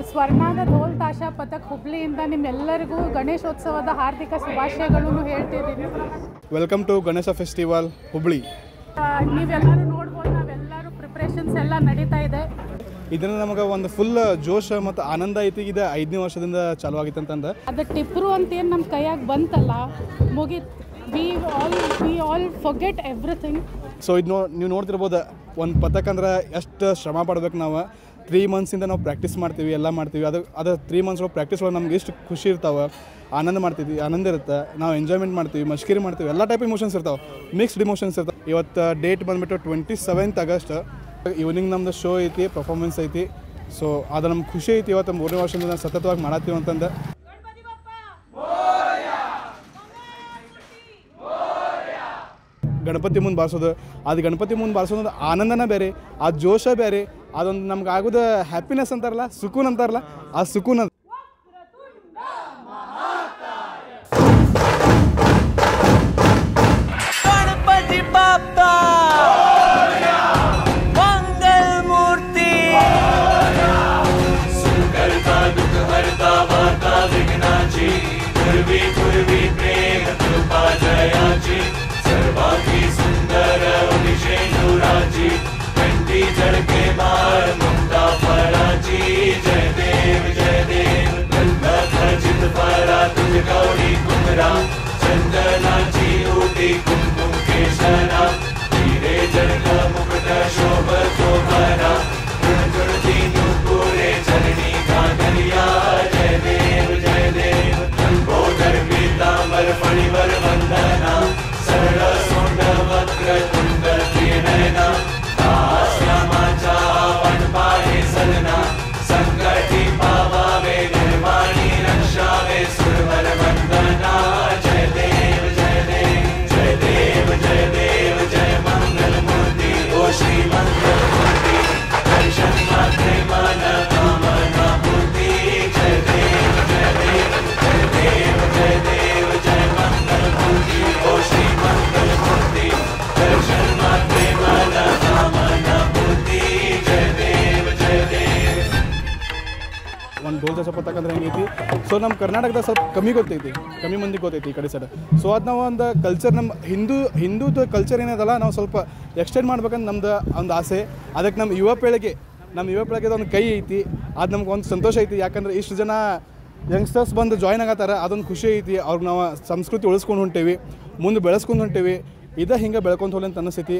ಸ್ವರ್ಣದ ಧೋಲ್ ತಾಶಾ ಪಥಕ್ ಹುಬ್ಳಿಯಿಂದ ನಿಮ್ಮೆಲ್ಲರಿಗೂ ಗಣೇಶೋತ್ಸವದ ಹಾರ್ದಿಕ ಶುಭಾಶಯಗಳನ್ನು ಹೇಳ್ತಿದ್ದೀನಿ. Welcome to Ganesha festival Hubli. ನೀವೆಲ್ಲರೂ ನೋಡ್ಬೋದು, ನಾವೆಲ್ಲರೂ ಪ್ರಿಪ್ರೇಷನ್ಸ್ ಎಲ್ಲ ನಡೀತಾ ಇದೆ. ಇದನ್ನು ನಮಗೆ ಒಂದು ಫುಲ್ ಜೋಶ್ ಮತ್ತು ಆನಂದ ಐತಿ. ಇದು 5ನೇ ವರ್ಷದಿಂದ ಚಾಲು ಆಗಿತ್ತು ಅಂತಂದು ಅದು ಟಿಪ್ರು ಅಂತೇನು ನಮ್ಮ ಕೈಯಾಗ ಬಂತಲ್ಲ, ಮುಗೀತು. We all forget everything. So ಇದು ನೀವು ನೋಡ್ತಿರ್ಬೋದು, ಒಂದು ಪಥಕ್ ಅಂದ್ರೆ ಎಷ್ಟು ಶ್ರಮ ಪಡ್ಬೇಕು. ನಾವು 3 ಮಂತ್ಸಿಂದ ನಾವು ಪ್ರಾಕ್ಟೀಸ್ ಮಾಡ್ತೀವಿ, ಎಲ್ಲ ಮಾಡ್ತೀವಿ. ಅದು 3 ಮಂತ್ಸ್ ಪ್ರಾಕ್ಟೀಸ್ ಒಳಗೆ ನಮ್ಗೆ ಎಷ್ಟು ಖುಷಿ ಇರ್ತಾವೆ, ಆನಂದ ಇರುತ್ತೆ. ನಾವು ಎಂಜಾಯ್ಮೆಂಟ್ ಮಾಡ್ತೀವಿ, ಮಷ್ಕರಿ ಮಾಡ್ತೀವಿ, ಎಲ್ಲ ಟೈಪ್ ಇಮೋಷನ್ಸ್ ಇರ್ತಾವೆ, ಮಿಕ್ಸ್ಡ್ ಇಮೋಷನ್ಸ್ ಇರ್ತಾವೆ. ಇವತ್ತು ಡೇಟ್ ಬಂದುಬಿಟ್ಟು 27 ಆಗಸ್ಟ್. ಈವ್ನಿಂಗ್ ನಮ್ಮದು ಶೋ ಐತಿ, ಪರ್ಫಾರ್ಮೆನ್ಸ್ ಐತಿ. ಸೊ ಅದು ನಮ್ಗೆ ಖುಷಿ ಐತಿ. ಇವತ್ತು 3ನೇ ವರ್ಷದಿಂದ ಸತತವಾಗಿ ಮಾಡತ್ತೀವಿ ಅಂತಂದು. ಗಣಪತಿ ಮುಂದೆ ಬಾರಿಸೋದು, ಅದು ಗಣಪತಿ ಮುಂದೆ ಬಾರಿಸೋದು ಆನಂದನ ಬೇರೆ, ಆ ಜೋಶ ಬೇರೆ. ಅದೊಂದು ನಮ್ಗೆ ಆಗೋದು ಹ್ಯಾಪಿನೆಸ್ ಅಂತಾರಲ್ಲ, ಸುಕೂನ್ ಅಂತಾರಲ್ಲ, ಆ ಸುಕೂನ್ ಅದು. ಗಣಪತಿ ಬಾಪ್ಪ ಮಂಗಲ ಮೂರ್ತಿ ಸುಕರ್ತಾ ದುಃಖ ಹರ್ತಾ ವಾರ್ತಾ ವಿಘ್ನಾಚಿ ಕುರ್ವಿ ಪ್ರೇಮ ಕೃಪಾ ಜಯಾಚಿ सर्वांगी सुंदर विषेणुराजी कंठी जड़के मार मुक्ता फराची जय देव खर्जित फरा तुझ गौरी कुमरा चंदनाची ऊटी कुमकुम केशरा हीरे जड़क मुकुट शोभतो भरा गुण गुण दीनु पूरे चरणी कांगलिया जय देव लंबोदर पीतांबर फणिवर वंदना सरळ सोंड वक्र कुंड त्रिनयना श्यामाचा वनपाहे सदना संकटी पावावे निर्वाणी रक्षावे सुरवर वंदना जय देव जय मंगल मूर्ति ओ श्री मंगल मूर्ति दर्शन मात्रे मन कामना पूर्ति जय देव जय मंगल मूर्ति ओ श्री मंगल मूर्ति दर्शन मात्रे मन कामना पूर्ति जय देव ಒಂದು ಢೋಲ್ ತಾಶ ಪಥಕ್ ಅಂದ್ರೆ ಹೆಂಗೈತಿ. ಸೊ ನಮ್ಮ ಕರ್ನಾಟಕದಾಗ ಸ್ವಲ್ಪ ಕಮ್ಮಿ ಮಂದಿಗೆ ಗೊತ್ತೈತಿ ಈ ಕಡೆ ಸೈಡ್. ಸೊ ಅದು ನಾವು ಒಂದು ಕಲ್ಚರ್, ನಮ್ಮ ಹಿಂದೂದ ಕಲ್ಚರ್ ಏನದಲ್ಲ, ನಾವು ಸ್ವಲ್ಪ ಎಕ್ಸ್ಟೆಂಡ್ ಮಾಡ್ಬೇಕಂತ ನಮ್ದು ಒಂದು ಆಸೆ. ಅದಕ್ಕೆ ನಮ್ಮ ಯುವ ಪೀಳಿಗೆ ಒಂದು ಕೈ ಐತಿ. ಅದು ನಮ್ಗೆ ಒಂದು ಸಂತೋಷ ಐತಿ. ಯಾಕಂದ್ರೆ ಇಷ್ಟು ಜನ ಯಂಗ್ಸ್ಟರ್ಸ್ ಬಂದು ಜಾಯ್ನ್ ಆಗತ್ತಾರ, ಅದೊಂದು ಖುಷಿ ಐತಿ. ಅವ್ರಿಗೆ ನಾವು ಸಂಸ್ಕೃತಿ ಉಳಿಸ್ಕೊಂಡು ಹೊಂಟೇವಿ, ಮುಂದೆ ಬೆಳೆಸ್ಕೊಂಡು ಹೊಂಟೇವಿ. ಹಿಂಗೆ ಬೆಳ್ಕೊಂತ ಹೋಗ್ಲಿ ಅಂತ ಅನಿಸ್ತೈತಿ.